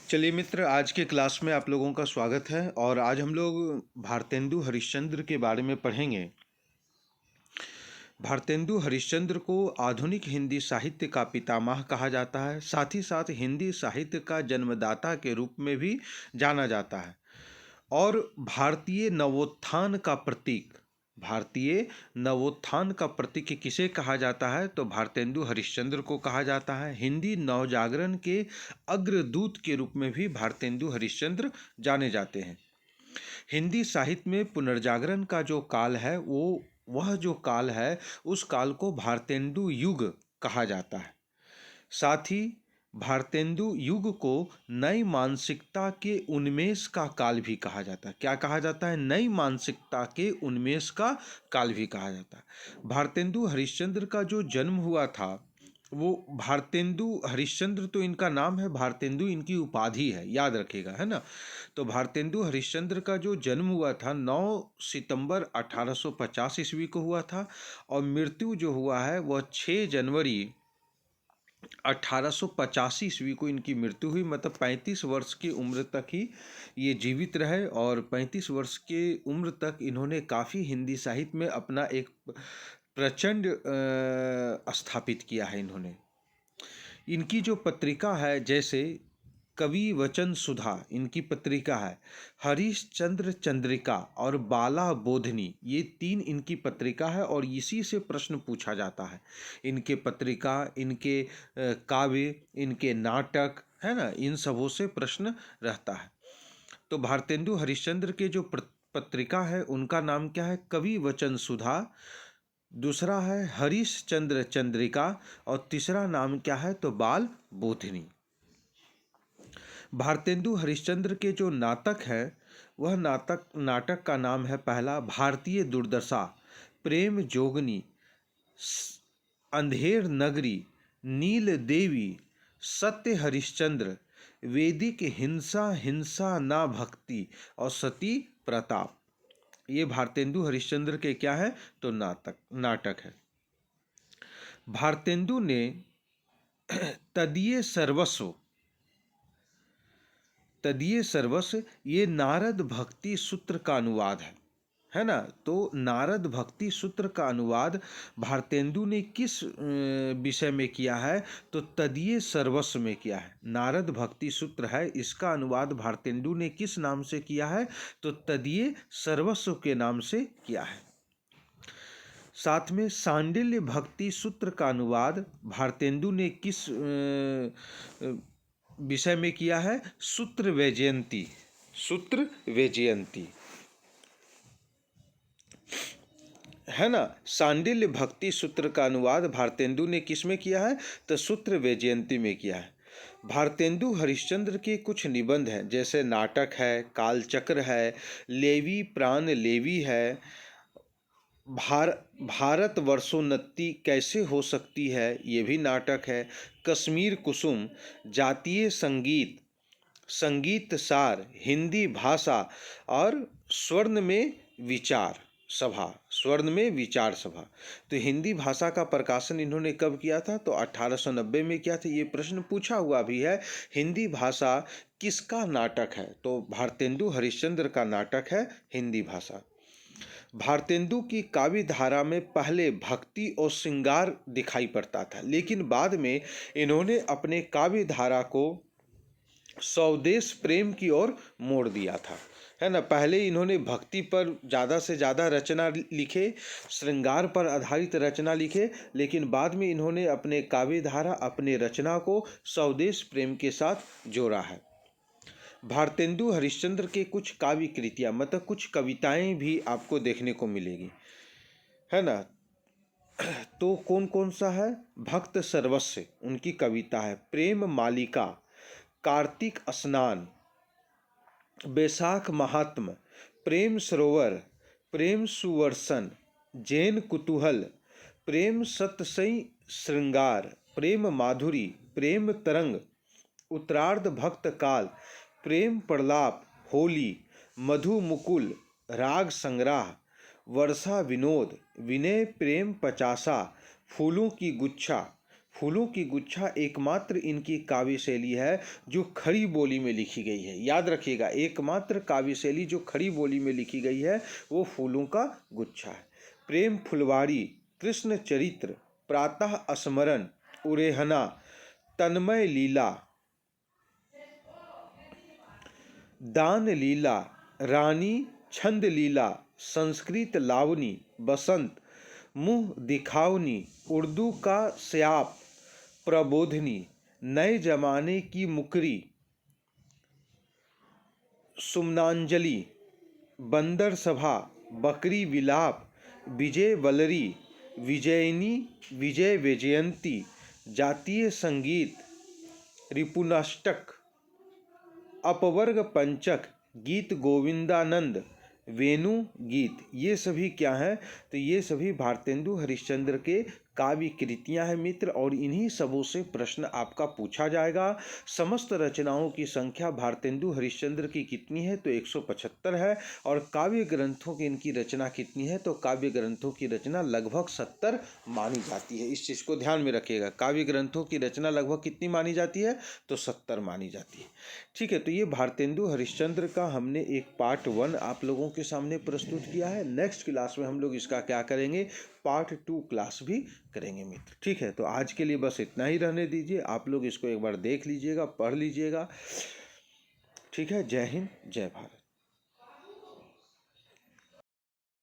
चलिए मित्र, आज के क्लास में आप लोगों का स्वागत है। और आज हम लोग भारतेंदु हरिश्चंद्र के बारे में पढ़ेंगे। भारतेंदु हरिश्चंद्र को आधुनिक हिंदी साहित्य का पितामह कहा जाता है। साथ ही साथ हिंदी साहित्य का जन्मदाता के रूप में भी जाना जाता है और भारतीय नवोत्थान का प्रतीक किसे कहा जाता है तो भारतेंदु हरिश्चंद्र को कहा जाता है। हिंदी नवजागरण के अग्रदूत के रूप में भी भारतेंदु हरिश्चंद्र जाने जाते हैं। हिंदी साहित्य में पुनर्जागरण का जो काल है वह जो काल है उस काल को भारतेंदु युग कहा जाता है। साथ ही भारतेंदु युग को नई मानसिकता के उन्मेष का काल भी कहा जाता है। क्या कहा जाता है? नई मानसिकता के उन्मेष का काल भी कहा जाता है। भारतेंदु हरिश्चंद्र का जो जन्म हुआ था वो भारतेंदु हरिश्चंद्र तो इनका नाम है, भारतेंदु इनकी उपाधि है, याद रखिएगा, है ना। तो भारतेंदु हरिश्चंद्र का जो जन्म हुआ था 9 सितंबर 1850 ईस्वी को हुआ था और मृत्यु जो हुआ है वह 6 जनवरी 1885 ईस्वी को इनकी मृत्यु हुई। मतलब 35 वर्ष की उम्र तक ही ये जीवित रहे और 35 वर्ष के उम्र तक इन्होंने काफ़ी हिंदी साहित्य में अपना एक प्रचंड स्थापित किया है इन्होंने। इनकी जो पत्रिका है, जैसे कवि वचन सुधा इनकी पत्रिका है, हरिश्चंद्र चंद्रिका और बाला बोधनी, ये 3 इनकी पत्रिका है और इसी से प्रश्न पूछा जाता है। इनके पत्रिका, इनके काव्य, इनके नाटक, है ना, इन सबों से प्रश्न रहता है। तो भारतेंदु हरिश्चंद्र के जो पत्रिका है उनका नाम क्या है? कवि वचन सुधा। दूसरा है हरिश्चंद्र चंद्रिका और तीसरा नाम क्या है तो बाल बोधनी। भारतेंदु हरिश्चंद्र के जो नाटक है वह नाटक का नाम है पहला भारतीय दुर्दशा, प्रेम जोगनी, अंधेर नगरी, नील देवी, सत्य हरिश्चंद्र, वैदिक हिंसा हिंसा ना भक्ति और सती प्रताप। ये भारतेंदु हरिश्चंद्र के क्या है तो नाटक है। भारतेंदु ने तदीय सर्वस्व ये नारद भक्ति सूत्र का अनुवाद है ना। तो नारद भक्ति सूत्र का अनुवाद भारतेंदु ने किस विषय में किया है तो तदीय सर्वस्व में किया है। नारद भक्ति सूत्र है, इसका अनुवाद भारतेंदु ने किस नाम से किया है तो तदीय सर्वस्व के नाम से किया है। साथ में सांडिल्य भक्ति सूत्र का अनुवाद भारतेंदु ने किस विषय में किया है? सूत्र वैजयंती है ना। सांडिल्य भक्ति सूत्र का अनुवाद भारतेंदु ने किस में किया है तो सूत्र वैजयंती में किया है। भारतेंदु हरिश्चंद्र के कुछ निबंध हैं, जैसे नाटक है, कालचक्र है, लेवी प्राण लेवी है, भारत वर्षोन्नति कैसे हो सकती है, ये भी नाटक है, कश्मीर कुसुम, जातीय संगीत, संगीत सार, हिंदी भाषा और स्वर्ण में विचार सभा। तो हिंदी भाषा का प्रकाशन इन्होंने कब किया था तो 1890 में किया था। ये प्रश्न पूछा हुआ भी है, हिंदी भाषा किसका नाटक है तो भारतेंदु हरिश्चंद्र का नाटक है हिंदी भाषा। भारतेंदु की काव्य धारा में पहले भक्ति और श्रृंगार दिखाई पड़ता था, लेकिन बाद में इन्होंने अपने काव्य धारा को स्वदेश प्रेम की ओर मोड़ दिया था, है ना। पहले इन्होंने भक्ति पर ज़्यादा से ज़्यादा रचना लिखे, श्रृंगार पर आधारित रचना लिखे, लेकिन बाद में इन्होंने अपने काव्य धारा, अपने रचना को स्वदेश प्रेम के साथ जोड़ा है। भारतेंदु हरिश्चंद्र के कुछ काव्य कृतियाँ, मतलब कुछ कविताएं भी आपको देखने को मिलेगी, है ना। तो कौन कौन सा है? भक्त सर्वस्व उनकी कविता है, प्रेम मालिका, कार्तिक स्नान, बैसाख महात्म, प्रेम सरोवर, प्रेम सुवर्सन, जैन कुतूहल, प्रेम सतसई श्रृंगार, प्रेम माधुरी, प्रेम तरंग, उत्तरार्ध भक्त काल, प्रेम प्रलाप, होली, मधु मुकुल, राग संग्रह, वर्षा विनोद, विनय प्रेम 50, फूलों की गुच्छा, फूलों की गुच्छा एकमात्र इनकी काव्य शैली है जो खड़ी बोली में लिखी गई है। याद रखिएगा, एकमात्र काव्य शैली जो खड़ी बोली में लिखी गई है वो फूलों का गुच्छा है। प्रेम फुलवारी, कृष्ण चरित्र, प्रातः स्मरण, उरेहना, तन्मय लीला, दान लीला, रानी, छंद लीला, संस्कृत लावनी, बसंत, मुंह दिखावनी, उर्दू का स्याप, प्रबोधनी, नए जमाने की मुकरी, सुमनांजलि, बंदर सभा, बकरी विलाप, विजय वलरी, विजयिनी, विजय वैजयंती, जातीय संगीत, रिपुनाष्टक, अपवर्ग पंचक, गीत गोविंदानंद, वेणु गीत। ये सभी क्या हैं? तो ये सभी भारतेंदु हरिश्चंद्र के काव्य कृतियाँ हैं मित्र, और इन्हीं सबों से प्रश्न आपका पूछा जाएगा। समस्त रचनाओं की संख्या भारतेंदु हरिश्चंद्र की कितनी है? तो 175 है। और काव्य ग्रंथों की इनकी रचना कितनी है? तो काव्य ग्रंथों की रचना लगभग 70 मानी जाती है। इस चीज़ को ध्यान में रखिएगा, काव्य ग्रंथों की रचना लगभग कितनी मानी जाती है? तो 70 मानी जाती है। ठीक है, तो ये भारतेंदु हरिश्चंद्र का हमने एक पार्ट 1 आप लोगों के सामने प्रस्तुत किया है। नेक्स्ट क्लास में हम लोग इसका क्या करेंगे? पार्ट 2 क्लास भी करेंगे मित्र। ठीक है, तो आज के लिए बस इतना ही रहने दीजिए। आप लोग इसको एक बार देख लीजिएगा, पढ़ लीजिएगा। ठीक है, जय हिंद, जय भारत।